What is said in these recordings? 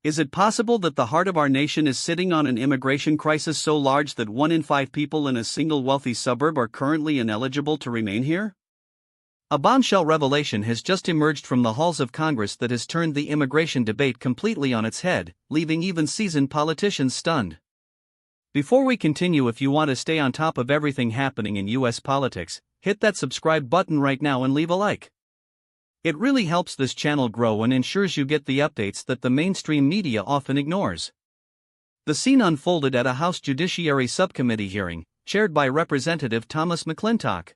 Is it possible that the heart of our nation is sitting on an immigration crisis so large that 1 in 5 people in a single wealthy suburb are currently ineligible to remain here? A bombshell revelation has just emerged from the halls of Congress that has turned the immigration debate completely on its head, leaving even seasoned politicians stunned. Before we continue, if you want to stay on top of everything happening in U.S. politics, hit that subscribe button right now and leave a like. It really helps this channel grow and ensures you get the updates that the mainstream media often ignores. The scene unfolded at a House Judiciary Subcommittee hearing, chaired by Representative Thomas McClintock.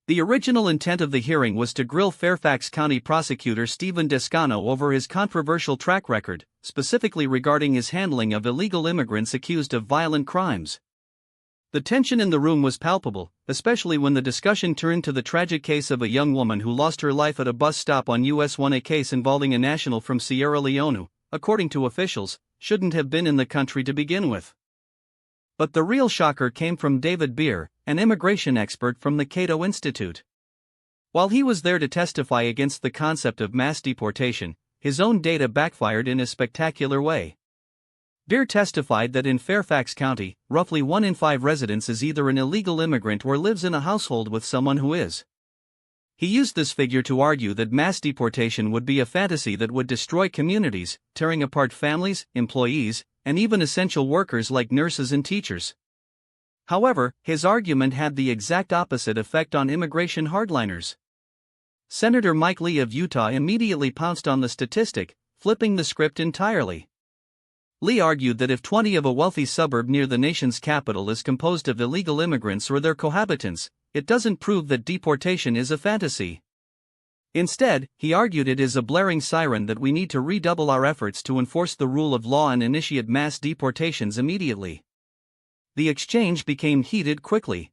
The original intent of the hearing was to grill Fairfax County Prosecutor Stephen Descano over his controversial track record, specifically regarding his handling of illegal immigrants accused of violent crimes. The tension in the room was palpable, especially when the discussion turned to the tragic case of a young woman who lost her life at a bus stop on US 1, a case involving a national from Sierra Leone who, according to officials, shouldn't have been in the country to begin with. But the real shocker came from David Beer, an immigration expert from the Cato Institute. While he was there to testify against the concept of mass deportation, his own data backfired in a spectacular way. Beer testified that in Fairfax County, roughly 1 in 5 residents is either an illegal immigrant or lives in a household with someone who is. He used this figure to argue that mass deportation would be a fantasy that would destroy communities, tearing apart families, employees, and even essential workers like nurses and teachers. However, his argument had the exact opposite effect on immigration hardliners. Senator Mike Lee of Utah immediately pounced on the statistic, flipping the script entirely. Lee argued that if 20 of a wealthy suburb near the nation's capital is composed of illegal immigrants or their cohabitants, it doesn't prove that deportation is a fantasy. Instead, he argued it is a blaring siren that we need to redouble our efforts to enforce the rule of law and initiate mass deportations immediately. The exchange became heated quickly.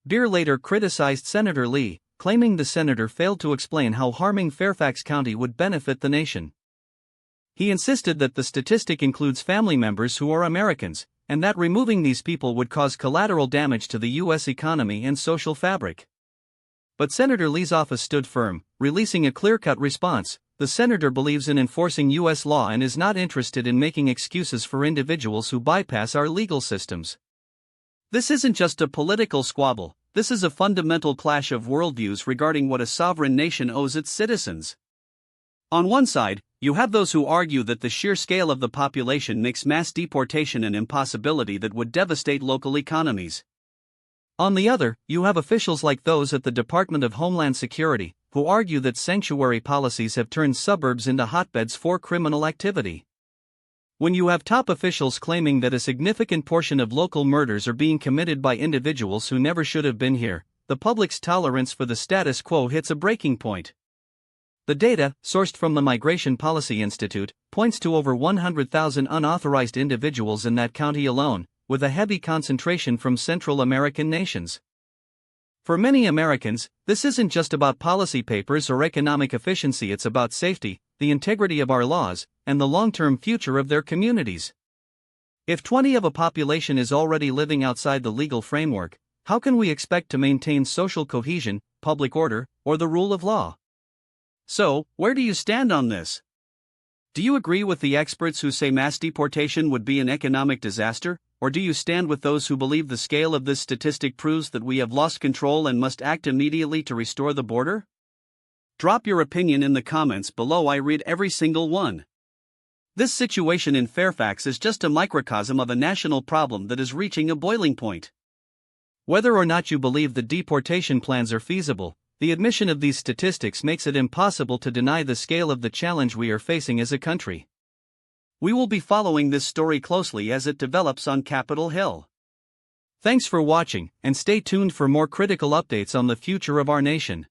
Beer later criticized Senator Lee, claiming the senator failed to explain how harming Fairfax County would benefit the nation. He insisted that the statistic includes family members who are Americans, and that removing these people would cause collateral damage to the U.S. economy and social fabric. But Senator Lee's office stood firm, releasing a clear-cut response. The senator believes in enforcing U.S. law and is not interested in making excuses for individuals who bypass our legal systems. This isn't just a political squabble, this is a fundamental clash of worldviews regarding what a sovereign nation owes its citizens. On one side, you have those who argue that the sheer scale of the population makes mass deportation an impossibility that would devastate local economies. On the other, you have officials like those at the Department of Homeland Security, who argue that sanctuary policies have turned suburbs into hotbeds for criminal activity. When you have top officials claiming that a significant portion of local murders are being committed by individuals who never should have been here, the public's tolerance for the status quo hits a breaking point. The data, sourced from the Migration Policy Institute, points to over 100,000 unauthorized individuals in that county alone, with a heavy concentration from Central American nations. For many Americans, this isn't just about policy papers or economic efficiency, it's about safety, the integrity of our laws, and the long-term future of their communities. If 20 of a population is already living outside the legal framework, how can we expect to maintain social cohesion, public order, or the rule of law? So, where do you stand on this? Do you agree with the experts who say mass deportation would be an economic disaster, or do you stand with those who believe the scale of this statistic proves that we have lost control and must act immediately to restore the border? Drop your opinion in the comments below. I read every single one. This situation in Fairfax is just a microcosm of a national problem that is reaching a boiling point. Whether or not you believe the deportation plans are feasible, the admission of these statistics makes it impossible to deny the scale of the challenge we are facing as a country. We will be following this story closely as it develops on Capitol Hill. Thanks for watching, and stay tuned for more critical updates on the future of our nation.